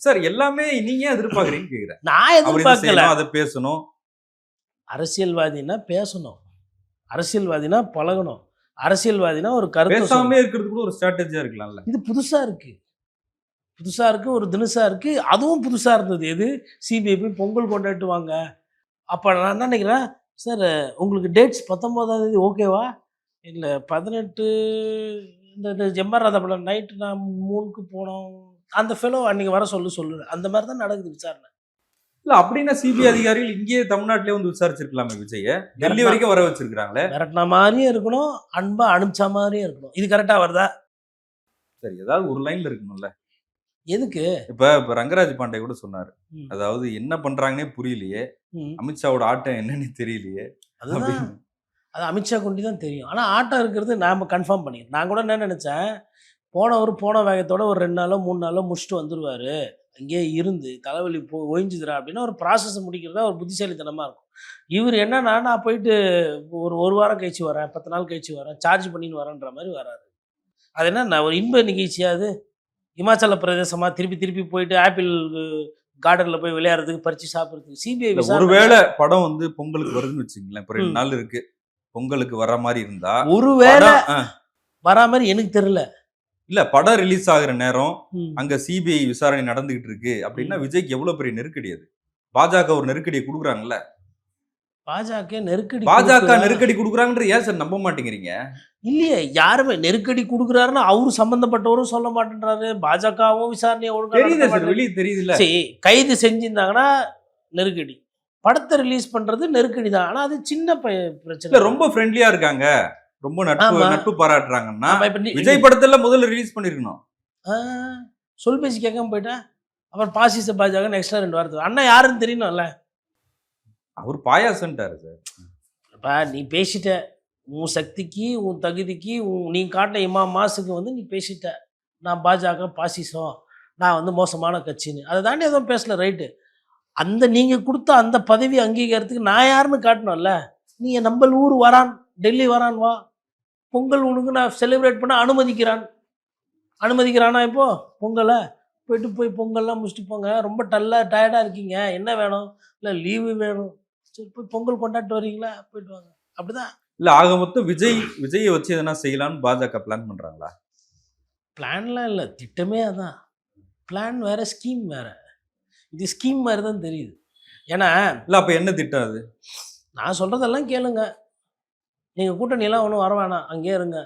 Sir எல்லாமே நீங்க ஏன் எதிர்பார்க்கறீங்கன்னு கேக்குறேன். நான் அவர் இதை எதிர்பார்க்கல. செய்யணும், அதை பேசணும். அரசியல்வாதினா பேசணும், அரசியல்வாதினா பழகணும், அரசியல்வாதினா ஒரு கருத்து பேசாமே இருக்கிறது கூட ஒரு ஸ்ட்ராட்டஜியா இருக்கலாம்ல. இது புதுசா இருக்கு, புதுசா இருக்கு, ஒரு தினுசா இருக்கு. அதுவும் புதுசா இருந்தது. எது சிபிஐ போய் பொங்கல் கொண்டாட்டுவாங்க. அப்ப நான் என்ன நினைக்கிறேன், சார் உங்களுக்கு டேட்ஸ் 19ஆம் தேதி ஓகேவா? இல்ல 18 இந்த எம்ஆர் ராதா படம் நைட்டு நான் 3க்கு போனோம். அந்த ஃபெலோ அன்னைக்கு வர சொல்லு. அந்த மாதிரி தான் நடக்குது விசாரணை. இல்ல அப்படின்னா சிபிஐ அதிகாரிகள் இங்கேயே தமிழ்நாட்டிலே வந்து விசாரிச்சிருக்கலாமே விஜய. டெல்லி வரைக்கும் வர வச்சிருக்காங்களே. மிரட்டின மாதிரியும் இருக்கணும், அன்பா அனுப்பிச்ச மாதிரியும் இருக்கணும். இது கரெக்டா வருதா? சரி, ஏதாவது ஒரு லைன்ல இருக்கணும்ல. எதுக்கு? இப்ப ரங்கராஜ் பாண்டே கூட சொன்னாரு. ம். அதாவது என்ன பண்றாங்கன்னே புரியலையே, ம். அமித்ஷாவோட ஆட்டம் என்னன்னு தெரியலையே அதுதான். அப்படின்னு. அது அமித்ஷா கொண்டு தான் தெரியும். ஆனால் ஆட்டம் இருக்கிறது நாம் கன்ஃபார்ம் பண்ணிக்கிறோம். நான் கூட என்ன நினச்சேன், போன வேகத்தோட ஒரு 2 நாளோ 3 நாளோ முடிச்சுட்டு வந்துடுவார். அங்கேயே இருந்து தலைவலி ஒழிஞ்சுதுரா அப்படின்னா ஒரு ப்ராசஸ் முடிக்கிறதா ஒரு புத்திசாலித்தனமாக இருக்கும். இவர் என்னன்னா, நான் போயிட்டு ஒரு வாரம் கழிச்சு வரேன், 10 நாள் கழிச்சு வரேன், சார்ஜ் பண்ணின்னு வரேன்ற மாதிரி வராது. அது என்ன நான் ஒரு இன்ப நிகழ்ச்சியா அது? இமாச்சல பிரதேசமாக திருப்பி போயிட்டு ஆப்பிள் கார்டனில் போய் விளையாடுறதுக்கு பறித்து சாப்பிட்றதுக்கு சிபிஐ ஒருவேளை படம் வந்து பொங்கலுக்கு வருதுன்னு வச்சுங்களேன். இப்போ 2 நாள் இருக்கு. பொங்கலுக்கு வர மாதிரி இருந்தா ஒருவேளை வரா மாதிரி எனக்கு தெரியல. இல்ல படம் ரிலீஸ் ஆகுற நேரம் அங்க சிபிஐ விசாரணை நடந்துகிட்டு இருக்கு அப்படின்னா விஜய்க்கு எவ்வளவு பெரிய நெருக்கடி அது. பாஜக ஒரு நெருக்கடியை கொடுக்குறாங்கல்ல. பாஜக நெருக்கடி கொடுக்குறாங்கன்ற ஏன் சார் நம்ப மாட்டேங்கிறீங்க? இல்லையே, யாருமே நெருக்கடி கொடுக்குறாருன்னு அவரு சம்பந்தப்பட்டவரும் சொல்ல மாட்டேன்றாரு. பாஜகவும் விசாரணையை ஒழுங்காக தெரியுதுல்ல. சரி, கைது செஞ்சிருந்தாங்கன்னா நெருக்கடி, படத்தை ரிலீஸ் பண்றது நெருக்கடி தான். ஆனா அது சின்ன பிரச்சனை. ரொம்ப ஃப்ரெண்ட்லியா இருக்காங்க, ரொம்ப நட்பு பாராட்டுறாங்கன்னா விஜய் படத்துல முதல்ல ரிலீஸ் பண்ணிருக்கணும். சொல் பேசி கேட்காம போயிட்டா அப்புறம் பாசிச பாஜக எக்ஸ்ட்ரா 2 வாரத்துக்கு அண்ணன் யாருன்னு தெரியணும்ல. அவர் பாயாசன்ட்டாரு சார். நீ பேசிட்ட, உன் சக்திக்கு உன் தகுதிக்கு நீ காட்டின இமாம் மாசுக்கு வந்து நீ பேசிட்ட, நான் பாஜக பாசிசம், நான் வந்து மோசமான கட்சின்னு. அதை தாண்டி எதுவும் பேசல, ரைட்டு. அந்த நீங்கள் கொடுத்த அந்த பதவி அங்கீகாரத்துக்கு நான் யாருன்னு காட்டணும்ல. நீ நம்ம ஊர் வரான், டெல்லி வரான், வா பொங்கல் உனக்கு நான் செலிப்ரேட் பண்ண அனுமதிக்கிறானா இப்போ பொங்கலை? போய் பொங்கல்லாம் முடிச்சுட்டு போங்க, ரொம்ப டயர்டாக இருக்கீங்க, என்ன வேணும்? இல்லை லீவு வேணும், சரி போய் பொங்கல் கொண்டாட்டு வரீங்களா, போயிட்டு வாங்க. அப்படிதான். இல்லை ஆக மொத்தம் விஜயை வச்சு எதனா செய்யலான்னு பாஜக பிளான் பண்ணுறாங்களா? பிளான்லாம் இல்லை, திட்டமே அதான். பிளான் வேறு, ஸ்கீம் வேறு. இது ஸ்கீம் மாதிரி தான் தெரியுது. ஏன்னா இல்லை அப்போ என்ன திட்டம் அது? நான் சொல்கிறதெல்லாம் கேளுங்க. நீங்கள் கூட்டணியெல்லாம் ஒன்றும் வர வேணாம், அங்கேயே இருங்க.